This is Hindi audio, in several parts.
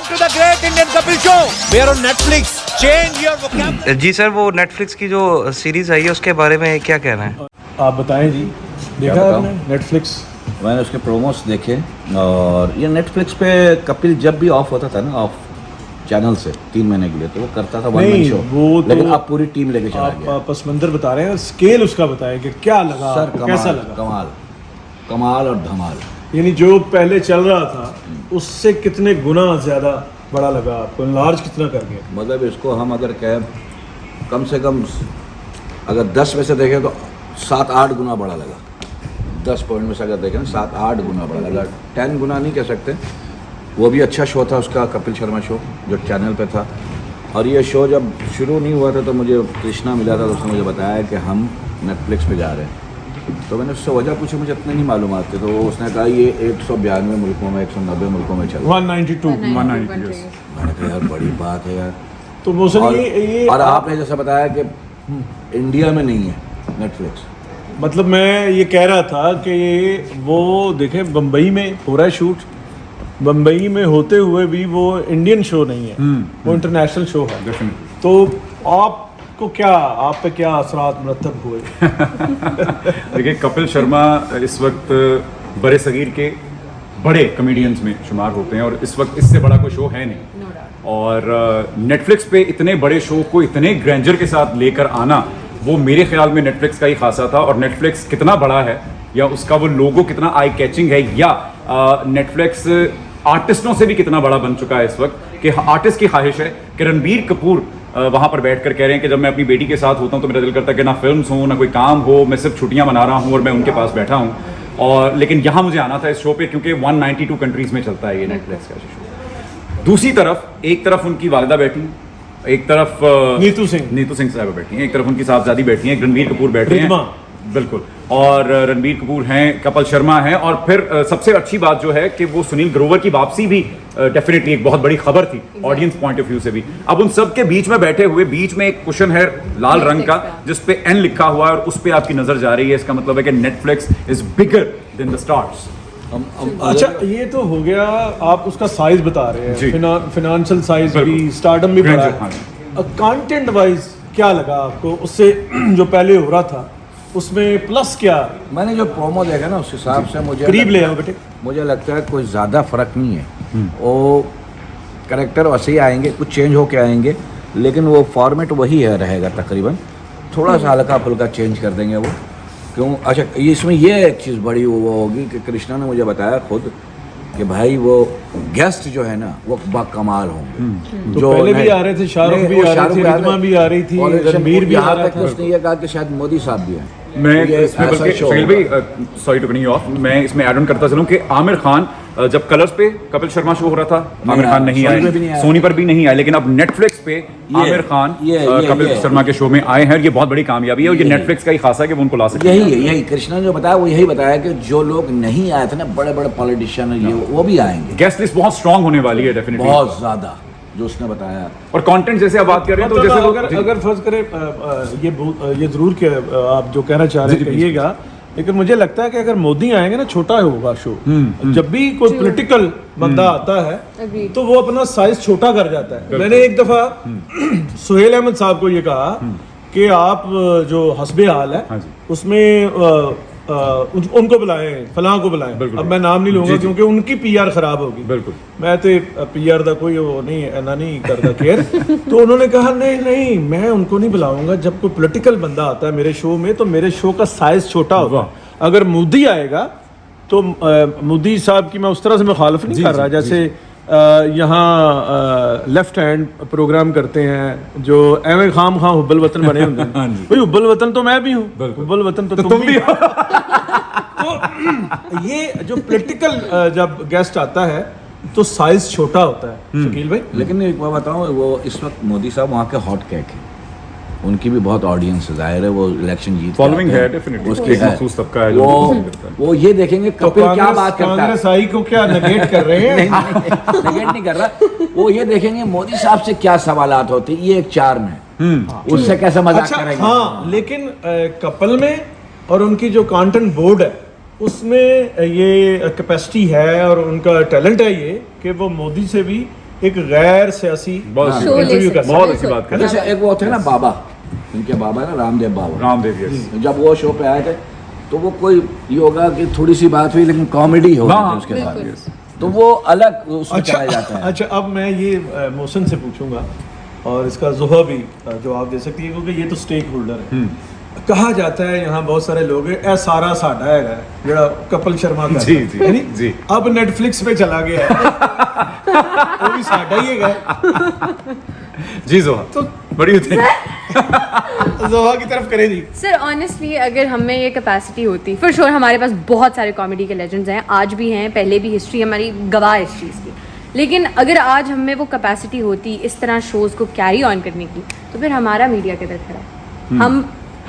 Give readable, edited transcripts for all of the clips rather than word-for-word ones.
to the Great Indian Kapil Show. We are on Netflix. Change your vocabulary. जी सर, वो नेटफ्लिक्स की जो सीरीज आई है उसके बारे में क्या कहना है? आप बताएं जी, देखा बताऊं? आपने नेटफ्लिक्स? मैंने उसके प्रोमोस देखे और ये नेटफ्लिक्स पे कपिल जब भी ऑफ होता था ना, ऑफ चैनल से 3 महीने के लिए, तो वो करता था वन मैन नहीं, शो। वो तो लेकिन अब पूरी टीम लेके चला गया। आप पसमंदर बता रहे हैं, स्केल उसका बताएं कि क्या लगा सर आपको, कैसा कमाल लगा? कमाल कमाल और धमाल। यानी जो पहले चल रहा था उससे कितने गुना ज्यादा बड़ा लगा आपको, लार्ज कितना कर गया? मतलब इसको हम अगर कहें कम से कम अगर 10 में से देखें तो 7-8 गुना बड़ा लगा। 10 पॉइंट में से अगर देखें ना 7-8 गुना बड़ा लगा। 10 गुना नहीं कह सकते। वो भी अच्छा शो था उसका, कपिल शर्मा शो जो चैनल पे था। और ये शो जब शुरू नहीं हुआ था तो मुझे कृष्णा मिला था, तो उसने मुझे बताया कि हम नेटफ्लिक्स पे जा रहे हैं। तो मैंने उससे वजह पूछी, मुझे इतने नहीं मालूम आते। तो उसने कहा ये 192 मुल्कों में, 190 मुल्कों में चल रहा है। 192 मैंने कहा यार बड़ी बात है यार। तो मौसम और, ये और आपने जैसा बताया कि इंडिया में नहीं है नेटफ्लिक्स। मतलब मैं ये कह रहा था कि वो देखें बम्बई में हो रहा है शूट, बम्बई में होते हुए भी वो इंडियन शो नहीं है, वो इंटरनेशनल शो है। तो आपको क्या, आप पे क्या असरात मुरतब हुए? देखिए, कपिल शर्मा इस वक्त बड़े सगीर के बड़े कॉमेडियंस में शुमार होते हैं और इस वक्त इससे बड़ा कोई शो है नहीं। और नेटफ्लिक्स पे इतने बड़े शो को इतने ग्रैंडर के साथ लेकर आना, वो मेरे ख्याल में नेटफ्लिक्स का ही खासा था। और नेटफ्लिक्स कितना बड़ा है या उसका वो लोगो कितना आई कैचिंग है, या नेटफ्लिक्स आर्टिस्टों से भी कितना बड़ा बन चुका है इस वक्त कि आर्टिस्ट की ख्वाहिश है कि रणबीर कपूर वहाँ पर बैठकर कह रहे हैं कि जब मैं अपनी बेटी के साथ होता हूँ तो मेरा दिल करता है कि ना फिल्म्स हो ना कोई काम हो, मैं सिर्फ छुट्टियाँ मना रहा हूँ और मैं उनके पास बैठा हूँ। और लेकिन यहाँ मुझे आना था इस शो पे क्योंकि 192 कंट्रीज़ में चलता है ये नेटफ्लिक्स का शो। दूसरी तरफ एक तरफ उनकी वालिदा बैठी हैं, एक तरफ नीतू सिंह साहब बैठी हैं, एक तरफ उनकी साहबजादी बैठी हैं, रणबीर कपूर बैठे हैं, बिल्कुल, और रणबीर कपूर हैं, कपिल शर्मा हैं। और फिर सबसे अच्छी बात जो है कि वो सुनील ग्रोवर की वापसी भी डेफिनेटली एक बहुत बड़ी खबर थी ऑडियंस पॉइंट ऑफ व्यू से भी। अब उन सब के बीच में बैठे हुए, बीच में एक कुशन है लाल रंग का जिस पे एन लिखा हुआ है और उस पे आपकी नजर जा रही है। इसका मतलब है कि Netflix is bigger than the stars. अच्छा, ये तो हो गया, आप उसका साइज बता रहे हैं, फिनेंशियल साइज भी, स्टारडम भी बड़ा है। कंटेंट वाइज क्या लगा आपको उससे जो पहले हो रहा था, उसमें प्लस क्या? मैंने जो प्रोमो देखा ना उस हिसाब से मुझे करीब ले आओ बेटे। मुझे लगता है कोई ज़्यादा फर्क नहीं है। वो कैरेक्टर वैसे ही आएंगे, कुछ चेंज होके आएंगे, लेकिन वो फॉर्मेट वही है रहेगा तकरीबन। थोड़ा सा हल्का फुल्का चेंज कर देंगे वो। क्यों? अच्छा, इसमें ये एक चीज़ बड़ी वो होगी कि कृष्णा ने मुझे बताया खुद कि भाई वो गेस्ट जो है ना वो बाकमाल होंगे। तो पहले भी आ रहे थे, शाहरुख भी आ रहे थे, रिद्धिमा भी आ रही थी, रणबीर भी आ रहा था। उसने ये कहा कि शायद मोदी साहब भी हैं। मैं इसमें बल्कि शकील भाई, sorry to cut you off, मैं इसमें ऐड ऑन करता चलूं कि आमिर खान जब कलर्स पे कपिल शर्मा शो हो रहा था, आमिर खान नहीं आए, सोनी पर भी नहीं आए, लेकिन अब नेटफ्लिक्स पे आमिर खान कपिल शर्मा के शो में आए हैं। ये बहुत बड़ी कामयाबी है और ये नेटफ्लिक्स का ही खासा है कि वो उनको ला सकते हैं। यही कृष्णा ने जो बताया वो यही बताया कि जो लोग नहीं आए थे ना, बड़े बड़े पॉलिटिशियन, ये वो भी आएंगे। गेस्ट लिस्ट बहुत स्ट्रांग होने वाली है डेफिनेटली, बहुत ज्यादा, जो उसने बताया। और कंटेंट जैसे आप बात कर रहे हैं तो जैसे अगर फर्ज करें, ये जरूर कि आप जो कहना चाह रहे हैं कहिएगा, लेकिन मुझे लगता है कि अगर मोदी आएंगे ना, छोटा होगा शो। जब भी कोई पॉलिटिकल बंदा आता है तो वो अपना साइज छोटा कर जाता है। मैंने एक दफा सुहेल अहमद साहब को ये कहा कि आप जो हस्बे हाल है उसमें उनको बुलाएं, फलां को बुलाएं। अब मैं नाम नहीं लूंगा क्योंकि उनकी पीआर खराब होगी। बिल्कुल, मैं तो पीआर का कोई वो नहीं करता केयर। तो उन्होंने कहा नहीं, मैं उनको नहीं बुलाऊंगा। जब कोई पॉलिटिकल बंदा आता है मेरे शो में तो मेरे शो का साइज छोटा होगा। अगर मोदी आएगा तो मोदी साहब की मैं उस तरह से मुखालफ नहीं कर रहा, जैसे यहाँ लेफ्ट हैंड प्रोग्राम करते हैं जो एवं खाम खां हुब्बल वतन बने होंगे। भाई हुब्बल वतन तो मैं भी हूँ, हुब्बल वतन तो तुम भी हो। तो ये जो पॉलिटिकल जब गेस्ट आता है तो साइज छोटा होता है शकील भाई। लेकिन एक बात बताऊँ, वो इस वक्त मोदी साहब वहाँ के हॉट कैक है, उनकी भी बहुत ऑडियंस है, जाहिर है वो इलेक्शन जीत फॉलोइंग है डेफिनेटली, उसकी है महसूस सबका है वो ये देखेंगे कपिल क्या बात करता है। कांग्रेस आई को क्या नेगेट कर रहे हैं? नेगेट नहीं कर रहा, वो ये देखेंगे मोदी साहब से क्या सवालात होते हैं, ये एक चार्म है, उससे कैसे मजाक करेंगे। हाँ, लेकिन कपिल में और उनकी जो कंटेंट बोर्ड है उसमें ये कैपेसिटी है और उनका टैलेंट है ये कि वो मोदी से भी एक गैर सियासी बहुत शो ले इंटरव्यू सकते कर हैं। बहुत अच्छी बात कर जैसे एक वो थे ना बाबा, इनके बाबा है ना रामदेव बाबा, रामदेव यस जब वो शो पे आए थे तो वो कोई योगा की थोड़ी सी बात हुई लेकिन कॉमेडी हो रही थी उसके साथ, बिल्कुल। तो वो अलग उसमें अच्छा चला जाता है। अच्छा, अब मैं ये मोहसिन से पूछूंगा और इसका जुहा भी जवाब दे सकती है क्योंकि ये तो स्टेक होल्डर है। कहा जाता है यहाँ बहुत सारे लोग हैं, ए सारा साडा है जरा कपिल शर्मा का जी, जी, है नी? जी। अब नेटफ्लिक्स पे चला गया है। वो भी साडा ही है जी जोहा तो बड़ी होती है जुहा की तरफ करें जी। सर ऑनेस्टली अगर हमें ये कैपेसिटी होती फॉर श्योर, हमारे पास बहुत सारे कॉमेडी के लेजेंड्स हैं, आज भी हैं, पहले भी हिस्ट्री हमारी गवाह है इस चीज़ की। लेकिन अगर आज हमें वो कैपेसिटी होती इस तरह शोज़ को कैरी ऑन करने की, तो फिर हमारा मीडिया किधर खड़ा है?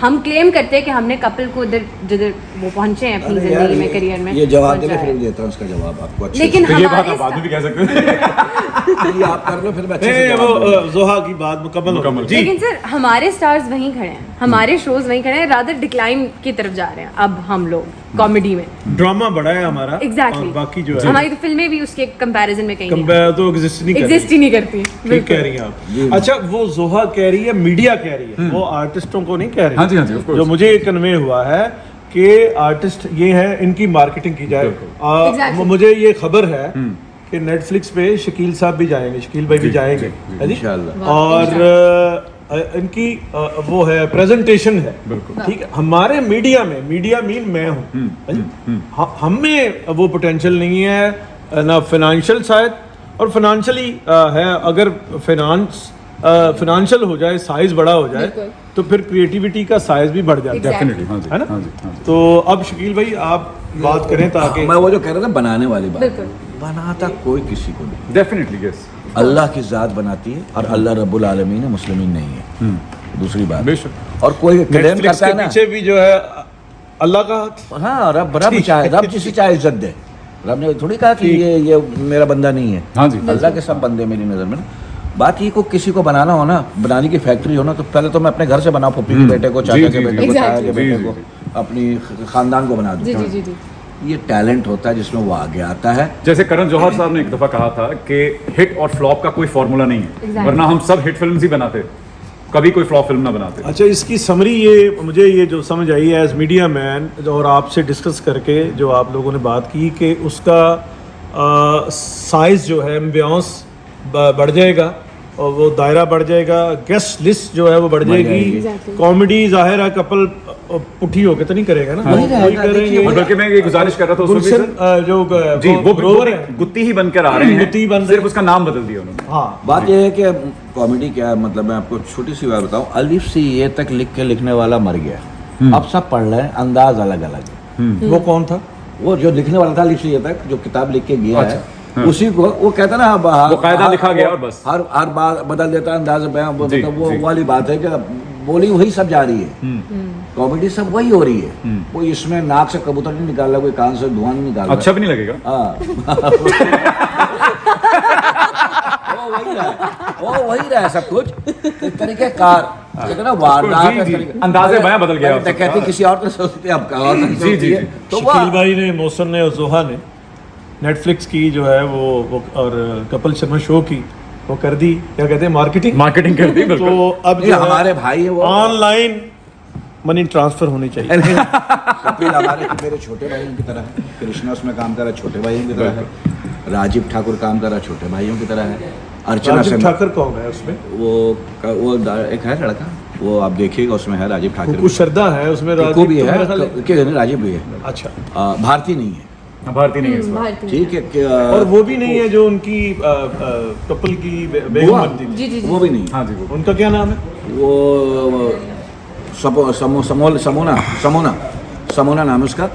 हम क्लेम करते हैं कि हमने कपिल को इधर जिधर वो पहुंचे हैं अपनी अरे यार, जिंदगी में, करियर में ये जवाब देने पहुंचाया फिर है। देता हूँ उसका जवाब आपको अच्छे लेकिन तो ये बात हमारे आप बाद में भी कह सकते हैं से। ये आप कर लो फिर मैं अच्छे से नहीं, जवाब दूंगा। वो जुहा की बात मुकम्मल मुकम्मल। हो जी। लेकिन सर हमारे स्टार्स वहीं खड़े हैं, हमारे शोज वहीं खड़े हैं, रादर डिक्लाइन की तरफ जा रहे हैं अब हम लोग कॉमेडी में। ड्रामा बड़ा है हमारा एग्जैक्टली और बाकी जो है हमारी तो फिल्में भी उसके कंपैरिजन में कहीं कंपेयर तो एग्जिस्ट नहीं कर एग्जिस्ट ही नहीं करती। ठीक कह रही हैं आप। अच्छा, वो जोहा कह रही है, मीडिया कह रही है, वो आर्टिस्टों को नहीं कह रही। हाँ जी, हाँ जी, of course। जो मुझे कन्वे हुआ है कि आर्टिस्ट ये है, इनकी मार्केटिंग की जाए। Exactly। मुझे ये खबर है कि नेटफ्लिक्स पे शकील साहब भी जाएंगे, शकील भाई भी जाएंगे, है जी? इंशाल्लाह। और इनकी वो है प्रेजेंटेशन है, बिल्कुल। ठीक है। हमारे मीडिया में, मीडिया मीन मैं हूँ, है जी? हम में वो पोटेंशियल नहीं है ना, फाइनेंशियल शायद, और फाइनेंशियली है। अगर फाइनेंशियल हो जाए, साइज बड़ा हो जाए, बिल्कुल। तो फिर क्रिएटिविटी का साइज भी बढ़ जाता है। Exactly। डेफिनेटली हाँ जी, है ना? हाँ जी, हाँ जी। तो अब शकील भाई आप बात करें ताकि मैं वो जो कह रहा था बनाने वाली बात, बिल्कुल। बनाता कोई किसी को नहीं, डेफिनेटली यस अल्लाह की जात बनाती है और अल्लाह रब्बुल आलमीन है, मुस्लिमीन नहीं है। दूसरी बात, बेशक। और कोई क्लेम नेटफ्लिक्स करता के है ना, पीछे भी जो है अल्लाह का हाथ। हाँ रब चाहे, रब जिसे चाहे इज्जत दे। रब ने थोड़ी कहा कि ये मेरा बंदा नहीं है। हाँ जी। अल्लाह के सब बंदे मेरी नज़र में ना। बाकी को किसी को बनाना हो ना, बनाने की फैक्ट्री हो ना, तो पहले तो मैं अपने घर से बनाऊं, पप्पी के बेटे को, चाचा जी, के जी, बेटे जी। को, ताया के Exactly। बेटे जी, को, जी, अपनी खानदान को बना जी दूं। जी जी जी। ये टैलेंट होता है जिसमें वो आगे आता है। जैसे करण जौहर साहब ने एक दफा कहा था कि हिट और फ्लॉप का कोई फॉर्मूला नहीं है, Exactly। वरना हम सब हिट फिल्म्स ही बनाते, कभी कोई फ्लॉप फिल्म ना बनाते। अच्छा, इसकी समरी ये मुझे ये जो समझ आई एज मीडिया मैन और आपसे डिस्कस करके जो आप लोगों ने बात की कि उसका साइज जो है एम्बियंस बढ़ जाएगा और वो दायरा बढ़ जाएगा, गेस्ट लिस्ट जो है वो बढ़ जाएगी। Exactly। कॉमेडी जाहिर है कपल पुठी होके तो नहीं करेगा ना, वही रहेगा, वही करेंगे। और बल्कि मैं ये गुजारिश कर रहा था उसमें भी गुलशन सर, जो जी वो ग्रोवर है, गुत्ती ही बनकर आ रहे हैं, गुत्ती बन रहे सिर्फ हैं। उसका नाम बदल दिया उन्होंने। हाँ बात यह है कि कॉमेडी क्या है, मतलब मैं आपको छोटी सी बात बताऊं, अलिफ से ये तक लिख के लिखने वाला मर गया, अब सब पढ़ रहे हैं, अंदाज अलग अलग है। वो कौन था? वो जो लिखने वाला था अलिफ से ये तक, जो किताब लिख के गया अच्छा, है, उसी को वो कहता ना, वो कायदा लिखा गया और बस। हर बार बदल देता है अंदाज बयां, जी, मतलब वो जी। वाली बात है कि बोली वही सब जा रही है, कॉमेडी सब वही हो रही है। कोई इसमें नाक से कबूतर नहीं निकाल रहा, कोई कान से धुआं नहीं निकाल रहा। अच्छा भी नहीं लगेगा। वो वही रहा है सब कुछ, एक तरीके कार, कहते ना वारदात, जी, इस जी। तरीके- अंदाज़े बयां बदल गया पहले कहती किसी और तरह से होती है, अब का और तरह से जी, होती जी, है। जी। तो शकील वो भाई ने, मोहसिन ने और जोहा ने नेटफ्लिक्स की जो है वो और कपिल शर्मा शो की वो कर दी, क्या कहते हैं, मार्केटिंग कर दी बिल्कुल। तो अब ये हमारे भाई है वो, ऑनलाइन मनी ट्रांसफर होनी चाहिए। कपिल हमारे मेरे छोटे भाइयों की तरह है, कृष्णा उसमें काम कर रहा है, छोटे भाइयों की तरह है, राजीव ठाकुर काम कर रहा है, छोटे भाइयों की तरह है, अर्चना राजीव सिंह ठाकुर कौन है उसमें? वो एक है लड़का, वो आप देखिएगा उसमें है राजीव ठाकुर, कुछ श्रद्धा है उसमें, को राजीव भी तो है, मेरा ख्याल है। क्या राजीव भी है, अच्छा, भारती नहीं है, भारती नहीं है इस बार। भारतीय। ठीक है और वो भी नहीं है जो उनकी कपिल की बेगम बुआ? बनती थी, जी जी जी। वो भी नहीं, हाँ जी वो उनका क्या नाम है? वो समोना नाम है उसका।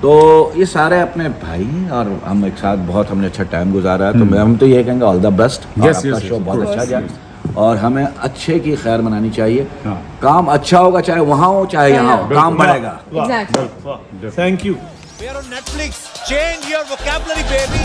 तो ये सारे अपने भाई हैं और हम एक साथ बहुत हमने अच्छा टाइम गुजारा है, तो हम तो ये कहेंगे ऑल द बेस्ट, Yes, आपका yes, शो yes, बहुत of अच्छा course, जाए और हमें अच्छे की खैर मनानी चाहिए। हाँ। काम अच्छा होगा, चाहे वहाँ हो चाहे यहाँ हो, काम बढ़ेगा। Exactly। वाह, thank you. We are on Netflix. Change your vocabulary, baby.